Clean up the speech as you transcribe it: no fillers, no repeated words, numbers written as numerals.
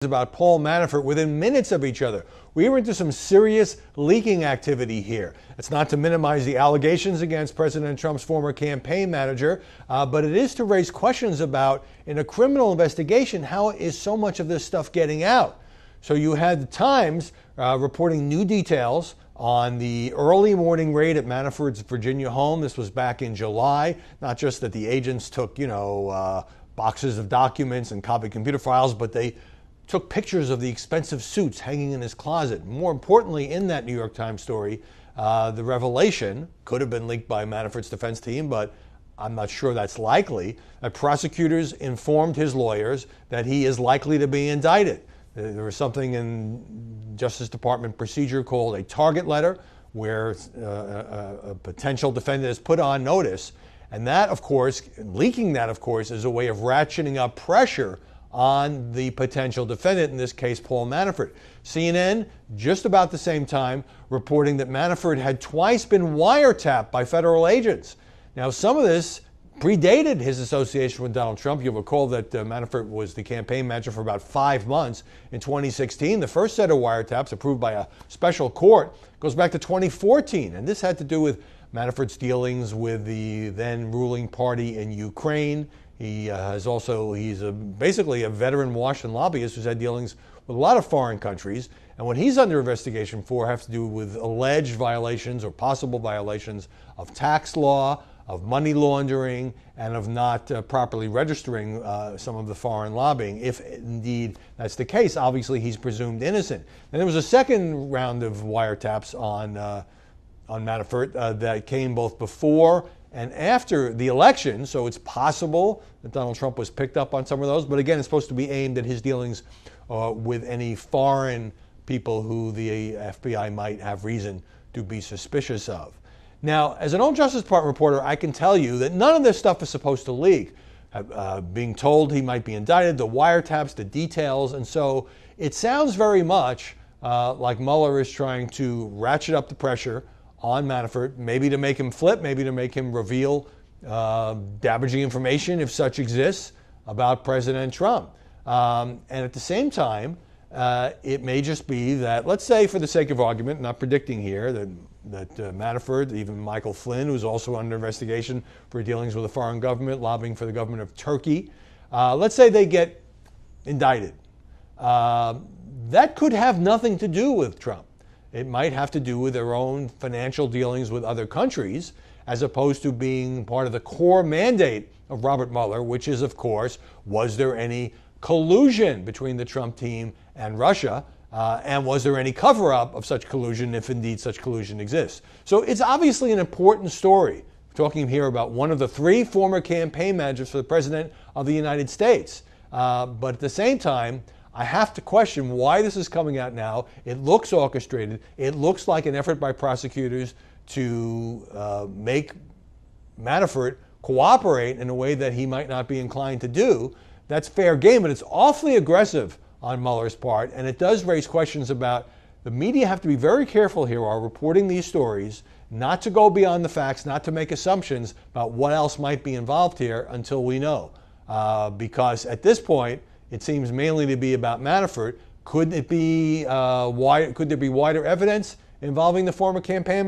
About Paul Manafort within minutes of each other. We were into some serious leaking activity here. It's not to minimize the allegations against President Trump's former campaign manager, but it is to raise questions about, in a criminal investigation, how is so much of this stuff getting out? So you had the Times reporting new details on the early morning raid at Manafort's Virginia home. This was back in July. Not just that the agents took, boxes of documents and copied computer files, but they took pictures of the expensive suits hanging in his closet. More importantly, in that New York Times story, the revelation could have been leaked by Manafort's defense team, but I'm not sure that's likely, that prosecutors informed his lawyers that he is likely to be indicted. There was something in Justice Department procedure called a target letter, where a potential defendant is put on notice. And that, of course, leaking that, of course, is a way of ratcheting up pressure on the potential defendant, in this case, Paul Manafort. CNN, just about the same time, reporting that Manafort had twice been wiretapped by federal agents. Now, some of this predated his association with Donald Trump. You'll recall that Manafort was the campaign manager for about 5 months in 2016. The first set of wiretaps, approved by a special court, goes back to 2014. And this had to do with Manafort's dealings with the then ruling party in Ukraine. He's basically a veteran Washington lobbyist who's had dealings with a lot of foreign countries. And what he's under investigation for have to do with alleged violations or possible violations of tax law, of money laundering, and of not properly registering some of the foreign lobbying. If indeed that's the case, obviously he's presumed innocent. And there was a second round of wiretaps on Manafort that came both before and after the election, so it's possible that Donald Trump was picked up on some of those. But again, it's supposed to be aimed at his dealings with any foreign people who the FBI might have reason to be suspicious of. Now, as an old Justice Department reporter, I can tell you that none of this stuff is supposed to leak. Being told he might be indicted, the wiretaps, the details, and so it sounds very much like Mueller is trying to ratchet up the pressure on Manafort, maybe to make him flip, maybe to make him reveal damaging information, if such exists, about President Trump. And at the same time, it may just be that, let's say for the sake of argument, not predicting here, that Manafort, even Michael Flynn, who's also under investigation for dealings with a foreign government, lobbying for the government of Turkey, let's say they get indicted. That could have nothing to do with Trump. It might have to do with their own financial dealings with other countries, as opposed to being part of the core mandate of Robert Mueller, which is, of course, was there any collusion between the Trump team and Russia? And was there any cover-up of such collusion, if indeed such collusion exists? So it's obviously an important story. We're talking here about one of the 3 former campaign managers for the President of the United States. But at the same time, I have to question why this is coming out now. It looks orchestrated. It looks like an effort by prosecutors to make Manafort cooperate in a way that he might not be inclined to do. That's fair game, but it's awfully aggressive on Mueller's part, and it does raise questions about the media have to be very careful here while reporting these stories, not to go beyond the facts, not to make assumptions about what else might be involved here until we know. Because at this point, it seems mainly to be about Manafort. Could there be wider evidence involving the former campaign manager?